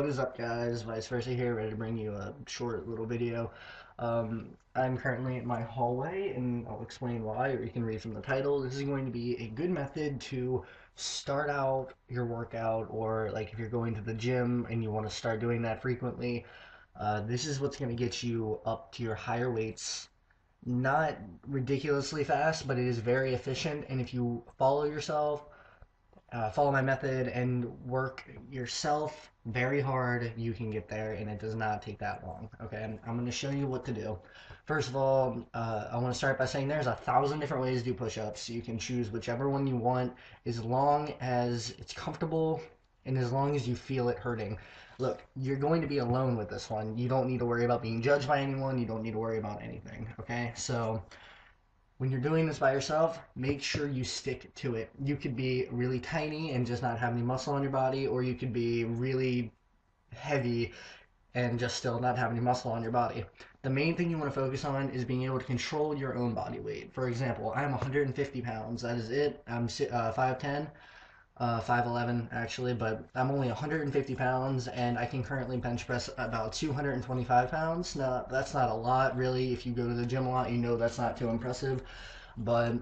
What is up, guys? Vice Versa here, ready to bring you a short little video. I'm currently in my hallway, and I'll explain why, or you can read from the title. This is going to be a good method to start out your workout, or like if you're going to the gym and you want to start doing that frequently. This is what's going to get you up to your higher weights. Not ridiculously fast, but it is very efficient, and if you follow my method and work yourself very hard, you can get there, and it does not take that long. Okay, I'm going to show you what to do. First of all, I want to start by saying there's 1,000 different ways to do push-ups. You can choose whichever one you want, as long as it's comfortable and as long as you feel it hurting. Look, you're going to be alone with this one. You don't need to worry about being judged by anyone. You don't need to worry about anything. Okay, so when you're doing this by yourself, make sure you stick to it. You could be really tiny and just not have any muscle on your body, or you could be really heavy and just still not have any muscle on your body. The main thing you want to focus on is being able to control your own body weight. For example, I'm 150 pounds. That is it. I'm 5'10", 5'11", actually, but I'm only 150 pounds, and I can currently bench press about 225 pounds. Now, that's not a lot, really. If you go to the gym a lot, you know that's not too impressive, but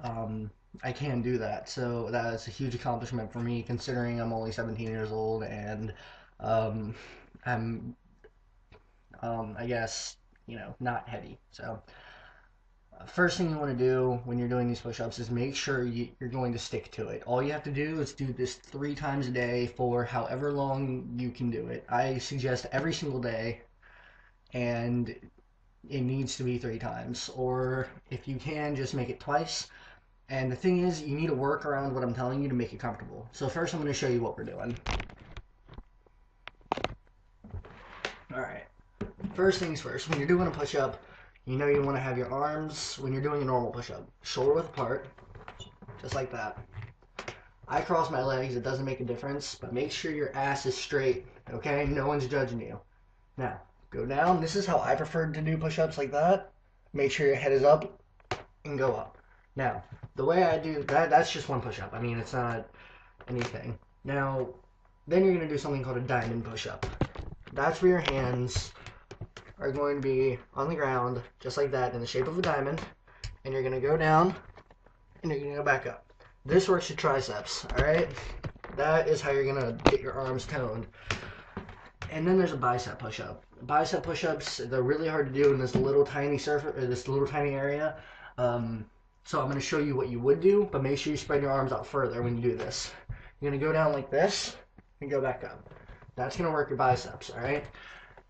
I can do that. So that's a huge accomplishment for me, considering I'm only 17 years old, and um, I'm, I guess, not heavy. So first thing you want to do when you're doing these push-ups is make sure you're going to stick to it. All you have to do is do this 3 times a day for however long you can do it. I suggest every single day, and it needs to be 3 times. Or if you can, just make it twice. And the thing is, you need to work around what I'm telling you to make it comfortable. So first I'm going to show you what we're doing. Alright, first things first, when you're doing a push-up, you want to have your arms, when you're doing a normal push-up, shoulder width apart, just like that. I cross my legs, it doesn't make a difference, but make sure your ass is straight, okay? No one's judging you. Now, go down. This is how I prefer to do push-ups, like that. Make sure your head is up and go up. Now, the way I do that, that's just one push-up. I mean, it's not anything. Now, then you're going to do something called a diamond push-up. That's where your hands are going to be on the ground, just like that, in the shape of a diamond, and you're going to go down, and you're going to go back up. This works your triceps, alright? That is how you're going to get your arms toned. And then there's a bicep push-up. Bicep push-ups, they're really hard to do in this little tiny area. So I'm going to show you what you would do, but make sure you spread your arms out further when you do this. You're going to go down like this, and go back up. That's going to work your biceps, alright?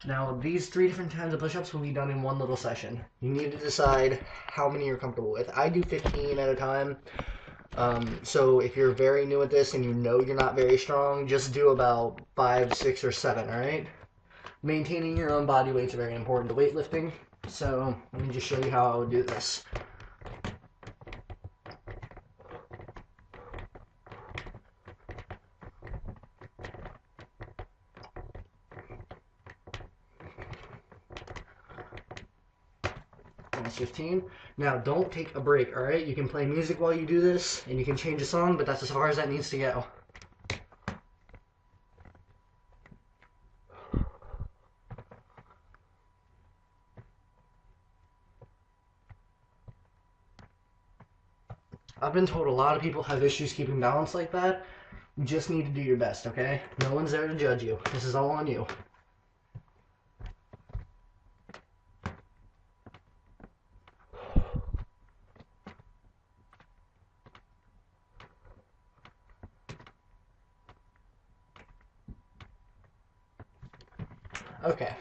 Now, these 3 different kinds of push-ups will be done in one little session. You need to decide how many you're comfortable with. I do 15 at a time. So if you're very new at this and you know you're not very strong, just do about 5, 6, or 7, alright? Maintaining your own body weight is very important to weightlifting. So let me just show you how I would do this. That's 15. Now, don't take a break, alright? You can play music while you do this, and you can change a song, but that's as far as that needs to go. I've been told a lot of people have issues keeping balance like that. You just need to do your best, okay? No one's there to judge you. This is all on you. Okay,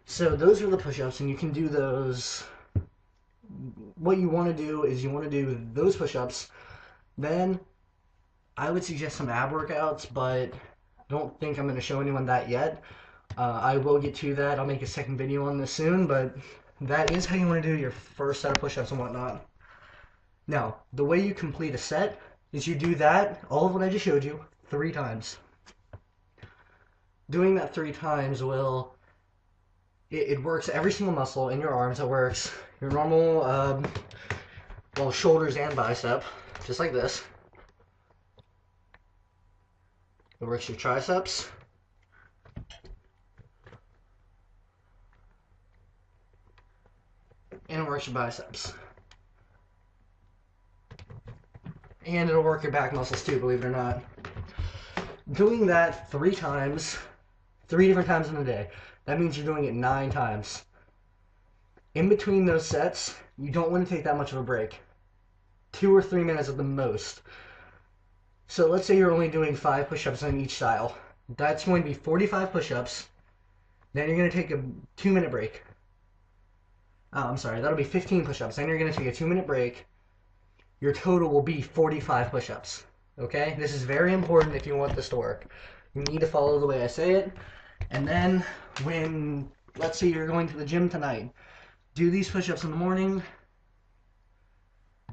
so those are the push-ups, and you can do those. What you want to do is you want to do those push-ups. Then I would suggest some ab workouts, but I don't think I'm going to show anyone that yet. I will get to that. I'll make a second video on this soon, but that is how you want to do your first set of push-ups and whatnot. Now, the way you complete a set is you do that, all of what I just showed you, 3 times. Doing that 3 times will, it works every single muscle in your arms. It works your normal, shoulders and bicep, just like this. It works your triceps, and works your biceps. And it'll work your back muscles too, believe it or not. Doing that 3 times, 3 different times in a day, that means you're doing it 9 times. In between those sets, you don't want to take that much of a break. 2 or 3 minutes at the most. So let's say you're only doing 5 push-ups on each style. That's going to be 45 push-ups. Then you're going to take a 2-minute break. I'm sorry, that'll be 15 push-ups. Then you're going to take a 2-minute break. Your total will be 45 push-ups. Okay? This is very important if you want this to work. You need to follow the way I say it. And then let's say you're going to the gym tonight, do these push-ups in the morning,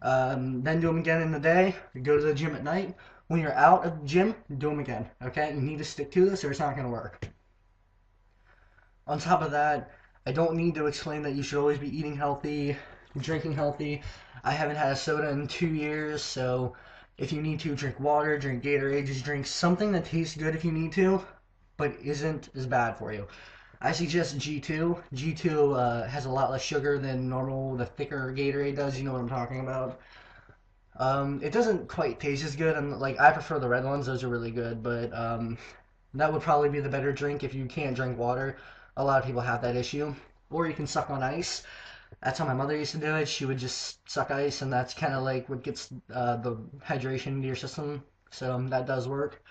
then do them again in the day, go to the gym at night. When you're out of the gym, do them again, okay? You need to stick to this or it's not going to work. On top of that, I don't need to explain that you should always be eating healthy, drinking healthy. I haven't had a soda in 2 years, so if you need to, drink water, drink Gatorade, just drink something that tastes good if you need to, but isn't as bad for you. I suggest G2. G2 has a lot less sugar than normal, the thicker Gatorade does. You know what I'm talking about. It doesn't quite taste as good, and like I prefer the red ones. Those are really good, but that would probably be the better drink if you can't drink water. A lot of people have that issue. Or you can suck on ice. That's how my mother used to do it. She would just suck ice, and that's kind of like what gets the hydration into your system. So that does work.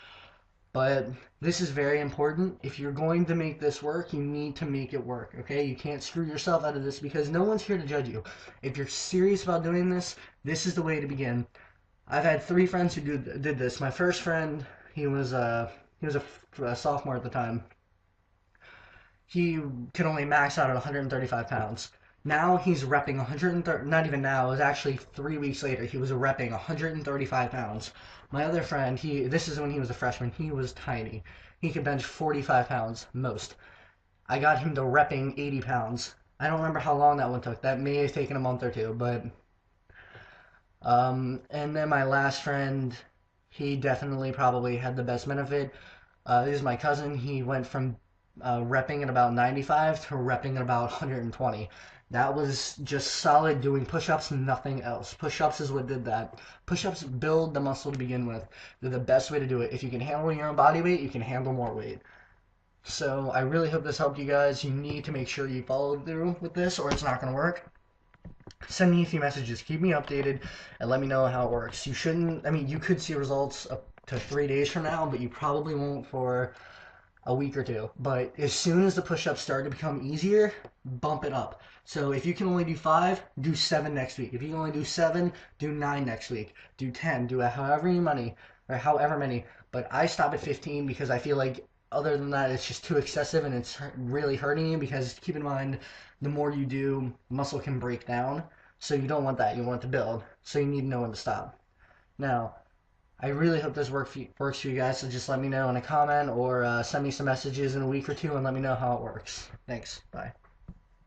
But this is very important. If you're going to make this work, you need to make it work, okay? You can't screw yourself out of this because no one's here to judge you. If you're serious about doing this, this is the way to begin. I've had 3 friends who did this. My first friend, he was a sophomore at the time. He could only max out at 135 pounds. Now he's repping 130, not even now, it was actually 3 weeks later, he was repping 135 pounds. My other friend, this is when he was a freshman, he was tiny. He could bench 45 pounds, most. I got him to repping 80 pounds. I don't remember how long that one took. That may have taken a month or 2, but... and then my last friend, he definitely probably had the best benefit. This is my cousin. He went from repping at about 95 to repping at about 120. That was just solid doing push-ups and nothing else. Push-ups is what did that. Push-ups build the muscle to begin with. They're the best way to do it. If you can handle your own body weight, you can handle more weight. So I really hope this helped you guys. You need to make sure you follow through with this or it's not going to work. Send me a few messages. Keep me updated and let me know how it works. You shouldn't, I mean, you could see results up to 3 days from now, but you probably won't for a week or 2. But as soon as the push-ups start to become easier, bump it up. So if you can only do 5, do 7 next week. If you can only do 7, do 9 next week. Do 10, do however many. But I stop at 15 because I feel like other than that, it's just too excessive and it's really hurting you because keep in mind, the more you do, muscle can break down. So you don't want that. You want it to build. So you need to know when to stop. Now, I really hope this works for you guys, so just let me know in a comment or send me some messages in a week or 2 and let me know how it works. Thanks. Bye.